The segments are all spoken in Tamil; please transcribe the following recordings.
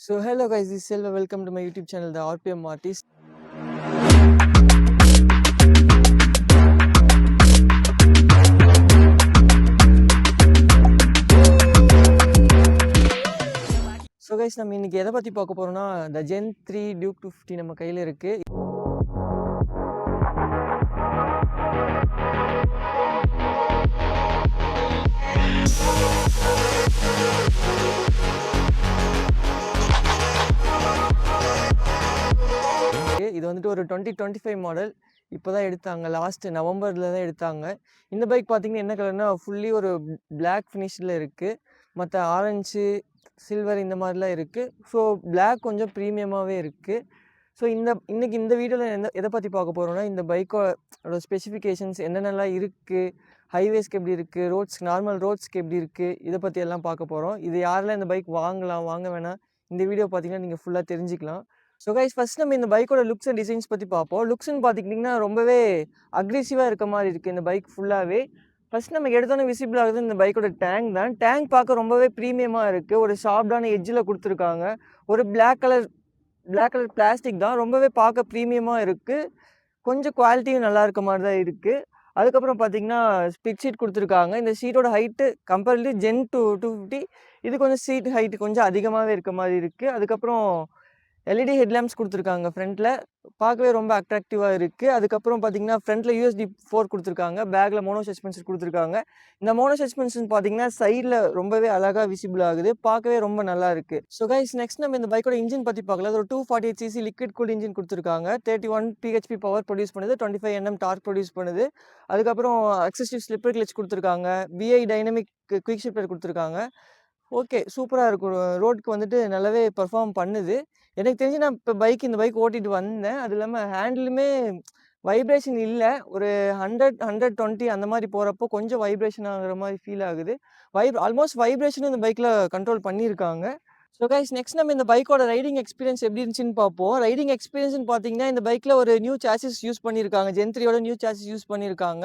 So hello guys, this is Selva. Welcome to my YouTube channel, the RPM Artist. So guys, நம்ம இன்னைக்கு எதை பத்தி பார்க்க போறோம்னா the Gen 3 Duke 250 நம்ம கையில இருக்கு. இது வந்துட்டு ஒரு 2025 மாடல். இப்போதான் எடுத்தாங்க, லாஸ்ட் நவம்பரில் தான் எடுத்தாங்க. இந்த பைக் பார்த்தீங்கன்னா என்ன கலர்னா ஃபுல்லி ஒரு பிளாக் ஃபினிஷில் இருக்குது. மற்ற ஆரஞ்சு, சில்வர் இந்த மாதிரிலாம் இருக்குது. ஸோ பிளாக் கொஞ்சம் ப்ரீமியமாகவே இருக்குது. ஸோ இன்னைக்கு இந்த வீடியோவில் எதை பற்றி பார்க்க போகிறோம்னா, இந்த பைக்கோட ஸ்பெசிஃபிகேஷன்ஸ் என்னென்னலாம் இருக்குது, ஹைவேஸ்க்கு எப்படி இருக்குது, நார்மல் ரோட்ஸ்க்கு எப்படி இருக்குது, இதை பற்றி எல்லாம் பார்க்க போகிறோம். இது யாரெல்லாம் இந்த பைக் வாங்கலாம் வாங்க வேணாம், இந்த வீடியோ பார்த்தீங்கன்னா நீங்கள் ஃபுல்லாக தெரிஞ்சுக்கலாம். ஸோ கைஸ், ஃபஸ்ட் நம்ம இந்த பைக்கோட லுக்ஸ் அண்ட் டிசைன்ஸ் பற்றி பார்ப்போம். லுக்ஸ்ன்னு பார்த்துக்கிட்டிங்கன்னா ரொம்பவே அக்ரெசிவாக இருக்க மாதிரி இருக்குது இந்த பைக் ஃபுல்லாகவே. ஃபஸ்ட் நமக்கு எடுத்தோன்னே விசிபிள் ஆகுது இந்த பைக்கோட டேங்க் தான். டேங்க் பார்க்க ரொம்பவே ப்ரீமியமாக இருக்குது. ஒரு சாஃப்டான எட்ஜில் கொடுத்துருக்காங்க. ஒரு பிளாக் கலர் பிளாஸ்டிக் தான், ரொம்பவே பார்க்க ப்ரீமியமாக இருக்குது. கொஞ்சம் குவாலிட்டியும் நல்லா இருக்க மாதிரி தான் இருக்குது. அதுக்கப்புறம் பார்த்தீங்கன்னா ஸ்பிட் ஷீட் கொடுத்துருக்காங்க. இந்த ஷீட்டோட ஹைட்டு கம்பேர்டு Gen 250 இது கொஞ்சம் ஷீட் ஹைட்டு கொஞ்சம் அதிகமாகவே இருக்க மாதிரி இருக்குது. அதுக்கப்புறம் எல்இடி ஹெட்லாம்ப்ஸ் கொடுத்துருக்காங்க ஃப்ரண்ட்டில், பார்க்கவே ரொம்ப அட்ராக்டிவாக இருக்குது. அதுக்கப்புறம் பார்த்தீங்கன்னா ஃப்ரண்ட்டில் USB 4 கொடுத்துருக்காங்க. பேக்கில் மோனோ சஸ்பென்ஷன் கொடுத்துருக்காங்க. இந்த மோனோ சஸ்பென்ஷன் பார்த்தீங்கன்னா சைடில் ரொம்பவே அழகாக விசிபிள் ஆகுது, பார்க்கவே ரொம்ப நல்லா இருக்குது. ஸோ கைஸ், நெக்ஸ்ட் நம்ம இந்த பைக்கோட இன்ஜின் பற்றி பார்க்கலாம். ஒரு 248cc லிக்விட் கூல் இன்ஜின் கொடுத்துருக்காங்க. 31 PHP பவர் ப்ரொடியூஸ் பண்ணுது, 25 Nm டார்க் ப்ரொடியூஸ் பண்ணுது. அதுக்கப்புறம் எக்ஸசிவ் ஸ்லிப்பர் கிளச் கொடுத்துருக்காங்க. VI டைனமிக் குயிக் ஷிஃப்டர் கொடுத்துருக்காங்க. ஓகே, சூப்பராக இருக்கும். ரோடுக்கு வந்துட்டு நல்லாவே பர்ஃபார்ம் பண்ணுது. எனக்கு தெரிஞ்சு நான் இப்போ இந்த பைக் ஓட்டிகிட்டு வந்தேன். அது இல்லாமல் ஹேண்டிலுமே வைப்ரேஷன் இல்லை. ஒரு 100-120 அந்த மாதிரி போகிறப்போ கொஞ்சம் வைப்ரேஷன் ஆகிற மாதிரி ஃபீல் ஆகுது. ஆல்மோஸ்ட் வைப்ரேஷனும் இந்த பைக்கில் கண்ட்ரோல் பண்ணியிருக்காங்க. ஸோ கைஸ், நெக்ஸ்ட் நம்ம இந்த பைக்கோட ரைடிங் எக்ஸ்பீரியன்ஸ் எப்படி இருந்துச்சுன்னு பார்ப்போம். ரைடிங் எக்ஸ்பீரியன்ஸ்னு பார்த்தீங்கன்னா இந்த பைக்கில் ஒரு நியூ சாசிஸ் யூஸ் பண்ணியிருக்காங்க. Gen 3யோட நியூ சாசிஸ் யூஸ் பண்ணியிருக்காங்க.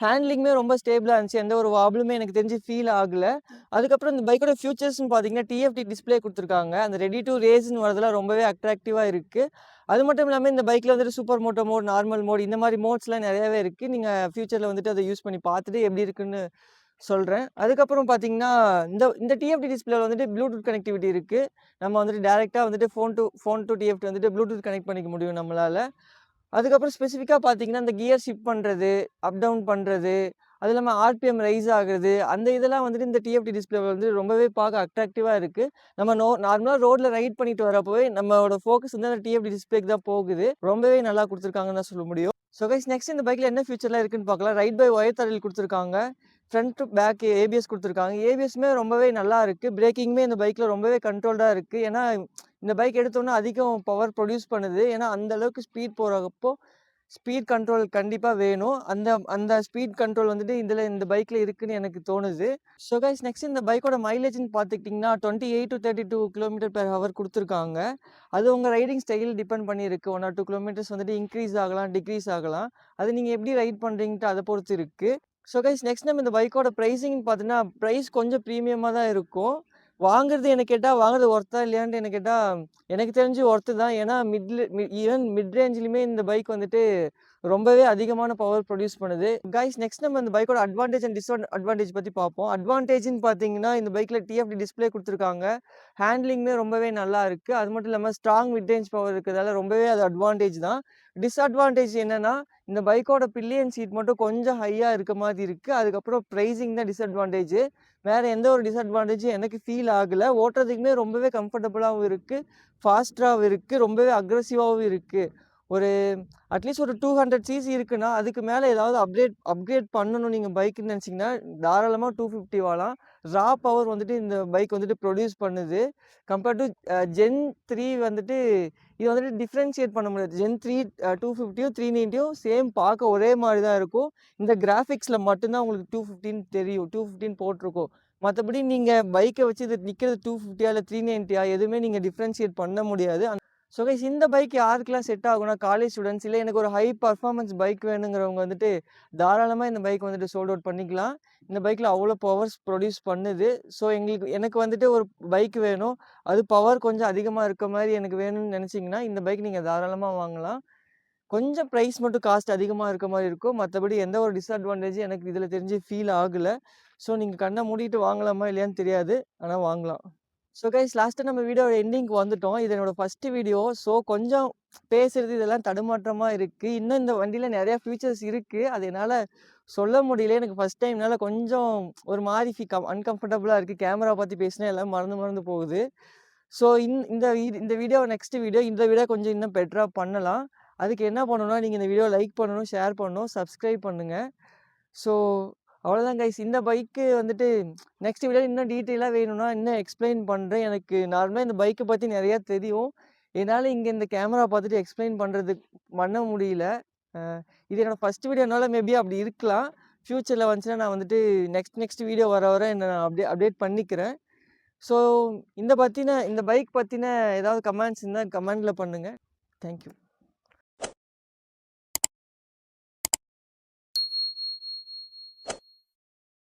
ஹேண்ட்லிங்குமே ரொம்ப ஸ்டேபிளாக இருந்துச்சு, எந்த ஒரு வாபிளுமே எனக்கு தெரிஞ்சு ஃபீல் ஆகலை. அதுக்கப்புறம் இந்த பைக்கோட ஃபியூச்சர்ஸ்னு பார்த்தீங்கன்னா TFT டிஸ்பிளே கொடுத்துருக்காங்க. அந்த ரெடி டு ரேஸ்ன்னு வரதெல்லாம் ரொம்பவே அட்ராக்டிவாக இருக்குது. அது மட்டும் இல்லாமல் இந்த பைக்கில் வந்துட்டு super moto mode, normal mode இந்த மாதிரி மோட்ஸ்லாம் நிறையாவே இருக்குது. நீங்கள் ஃபியூச்சரில் வந்துட்டு அதை யூஸ் பண்ணி பார்த்துட்டு எப்படி இருக்குன்னு சொல்கிறேன். அதுக்கப்புறம் பார்த்தீங்கன்னா இந்த TFT டிஸ்பிளேல வந்துட்டு ப்ளூடூத் கனெக்டிவிட்டி இருக்குது. நம்ம வந்துட்டு டேரெக்டாக வந்துட்டு ஃபோன் டு TFT வந்துட்டு ப்ளூடூத் கனெக்ட் பண்ணிக்க முடியும் நம்மளால். அதுக்கப்புறம் ஸ்பெசிஃபிக்காக பார்த்தீங்கன்னா இந்த கியர் ஷிஃப்ட் பண்ணுறது, அப் டவுன் பண்ணுறது, அது இல்லாமல் RPM ரைஸ் ஆகுறது, அந்த இதெல்லாம் வந்துட்டு இந்த TFT டிஸ்பிளே வந்து ரொம்பவே பார்க்க அட்ராக்டிவாக இருக்குது. நம்ம நார்மலாக ரோட்டில் ரைட் பண்ணிட்டு வரப்போவே நம்மளோட ஃபோக்கஸ் வந்து அந்த TFT டிஸ்பிளேக்கு தான் போகுது. ரொம்பவே நல்லா கொடுத்துருக்காங்கன்னு தான் சொல்ல முடியும். ஸோ கைஸ், நெக்ஸ்ட் இந்த பைக்கில் என்ன ஃபியூச்சர்லாம் இருக்குன்னு பார்க்கலாம். ரைட் பை ஒயர் தரல் கொடுத்துருக்காங்க. ஃப்ரண்ட் டு பேக் ABS கொடுத்துருக்காங்க. ABSமே ரொம்பவே நல்லா இருக்குது. பிரேக்கிங்குமே இந்த பைக்கில் ரொம்பவே கண்ட்ரோல்டாக இருக்குது. ஏன்னா இந்த பைக் எடுத்தோன்னா அதிகம் பவர் ப்ரொடியூஸ் பண்ணுது. ஏன்னா அந்தளவுக்கு ஸ்பீட் போகிறப்போ ஸ்பீட் கண்ட்ரோல் கண்டிப்பாக வேணும். அந்த ஸ்பீட் கண்ட்ரோல் வந்துட்டு இந்த பைக்கில் இருக்குதுன்னு எனக்கு தோணுது. ஸோ கைஸ், நெக்ஸ்ட் இந்த பைக்கோட மைலேஜ்னு பார்த்துக்கிட்டிங்கன்னா 28 to 32 km/h கொடுத்துருக்காங்க. அது உங்கள் ரைடிங் ஸ்டைல் டிபெண்ட் பண்ணியிருக்கு. 1 or 2 கிலோமீட்டர்ஸ் வந்துட்டு இன்க்ரீஸ் ஆகலாம், டிக்ரீஸ் ஆகலாம். அது நீங்கள் எப்படி ரைட் பண்ணுறீங்கன்ட்டு அதை பொறுத்து இருக்குது. ஸோ கைஸ், நெக்ஸ்ட் நம்ம இந்த பைக்கோட ப்ரைஸிங்னு பார்த்தீங்கன்னா ப்ரைஸ் கொஞ்சம் ப்ரீமியமாக தான் இருக்கும். வாங்குறது எனக்கு கேட்டால் வாங்குறது ஒர்த்தா இல்லையான்ட்டு எனக்கு கேட்டால் எனக்கு தெரிஞ்சு ஒர்த்து தான். ஏன்னா ஈவன் மிட் ரேஞ்சிலுமே இந்த பைக் வந்துட்டு ரொம்பவே அதிகமான பவர் ப்ரொடியூஸ் பண்ணுது. கைஸ், நெக்ஸ்ட் நம்ம இந்த பைக்கோட அட்வான்டேஜ் அண்ட் டிஸ்அட்வான்டேஜ் பற்றி பார்ப்போம். அட்வான்டேஜ்னு பார்த்தீங்கன்னா இந்த பைக்கில் TFT டிஸ்பிளே கொடுத்துருக்காங்க. ஹேண்ட்லிங்குமே ரொம்பவே நல்லா இருக்குது. அது மட்டும் இல்லாமல் ஸ்ட்ராங் மிட் ரேஞ்ச் பவர் இருக்கிறதால ரொம்பவே அது அட்வான்டேஜ் தான். டிஸ்அட்வான்டேஜ் என்னென்னா இந்த பைக்கோட பில்லியன் சீட் மட்டும் கொஞ்சம் ஹையாக இருக்க மாதிரி இருக்குது. அதுக்கப்புறம் ப்ரைஸிங் தான் டிஸ்அட்வான்டேஜ். வேறு எந்த ஒரு டிஸ்அட்வான்டேஜும் எனக்கு ஃபீல் ஆகலை. ஓட்டுறதுக்குமே ரொம்பவே கம்ஃபர்டபுளாகவும் இருக்குது, ஃபாஸ்ட்டாகவும் இருக்குது, ரொம்பவே அக்ரெசிவாகவும் இருக்குது. ஒரு அட்லீஸ்ட் ஒரு 200cc இருக்குன்னா அதுக்கு மேலே ஏதாவது அப்கிரேட் பண்ணணும் நீங்கள் பைக்குன்னு நினச்சிங்கன்னா தாராளமாக 250 வாங்கலாம். ரா பவர் வந்துட்டு இந்த பைக் வந்துட்டு ப்ரொடியூஸ் பண்ணுது. கம்பேர்ட் டு Gen 3 வந்துட்டு இது வந்துட்டு டிஃப்ரென்ஷியேட் பண்ண முடியாது. Gen 3 250யும் 390யும் சேம் பார்க்க ஒரே மாதிரி தான் இருக்கும். இந்த கிராஃபிக்ஸில் மட்டும்தான் உங்களுக்கு 215 தெரியும், 215 போட்டிருக்கும். மற்றபடி நீங்கள் பைக்கை வச்சு இது நிற்கிறது 250 இல்லை 390 எதுவுமே நீங்கள் டிஃப்ரென்ஷியேட் பண்ண முடியாது. ஸோ கைஸ் இந்த பைக் யாருக்கெல்லாம் செட் ஆகும்னா, காலேஜ் ஸ்டூடெண்ட்ஸ் இல்ல எனக்கு ஒரு ஹை பர்ஃபார்மன்ஸ் பைக் வேணுங்கிறவங்க வந்துட்டு தாராளமா இந்த பைக் வந்துட்டு சோல்ட் அவுட் பண்ணிக்கலாம். இந்த பைக்ல அவ்வளோ பவர்ஸ் ப்ரொடியூஸ் பண்ணுது. ஸோ எனக்கு வந்துட்டு ஒரு பைக் வேணும். அது பவர் கொஞ்சம் அதிகமா இருக்க மாரி எனக்கு வேணும்னு நெனச்சீங்கன்னா, இந்த பைக் நீங்க தாராளமா வாங்கலாம். கொஞ்சம் பிரைஸ் மட்டும் காஸ்ட் அதிகமா இருக்க மாரி இருக்கும். மத்தபடி எந்த ஒரு டிஸ்அட்வான்டேஜும் எனக்கு இதுல தெரிஞ்சு ஃபீல் ஆகல. ஸோ நீங்க கண்ண மூடிட்டு வாங்கலாமா இல்லையான்னு தெரியாது. ஆனா வாங்கலாம். ஸோ கைஸ் லாஸ்ட்டா நம்ம வீடியோட எண்டிங்க்கு வந்துட்டோம். இது என்னோட ஃபர்ஸ்ட் வீடியோ. ஸோ கொஞ்சம் பேசுறது இதெல்லாம் தடுமாற்றமா இருக்கு. இன்னும் இந்த வண்டியில நெறைய ஃபீச்சர்ஸ் இருக்கு. அது என்னால சொல்ல முடியல. எனக்கு ஃபர்ஸ்ட் டைம்னால கொஞ்சம் ஒரு மாரி அன்கம்ஃபர்டபுளா இருக்கு. கேமரா பத்தி பேசினா எல்லாம் மறந்து மறந்து போகுது. ஸோ இந்த வீடியோ நெக்ஸ்ட் வீடியோ இத விட கொஞ்சம் இன்னும் பெட்டரா பண்ணலாம். அதுக்கு என்ன பண்ணணும்னா, நீங்க இந்த வீடியோ லைக் பண்ணணும், ஷேர் பண்ணணும், சப்ஸ்கிரைப் பண்ணுங்க. ஸோ அவ்வளோதான் கைஸ். இந்த பைக்கு வந்துட்டு நெக்ஸ்ட் வீடியோ இன்னும் டீட்டெயிலா வேணும்னா, இன்னும் எக்ஸ்ப்ளைன் பண்றேன். எனக்கு நார்மலா இந்த பைக்க பத்தி நெறையா தெரியும். என்னால இங்க இந்த கேமரா பார்த்துட்டு எக்ஸ்ப்ளைன் பண்ண முடியல. அ இது என்னோட ஃபர்ஸ்ட் வீடியோனால மேபி அப்படி இருக்கலாம். ஃபியூச்சர்ல வந்துச்சுன்னா நான் வந்துட்டு நெக்ஸ்ட் வீடியோ வர வர என்ன நான் அப்டேட் பண்ணிக்கிறேன். ஸோ இந்த பைக் பத்தின ஏதாவது கமெண்ட்ஸ் இருந்தா கமெண்ட்ல பண்ணுங்க. Thank you.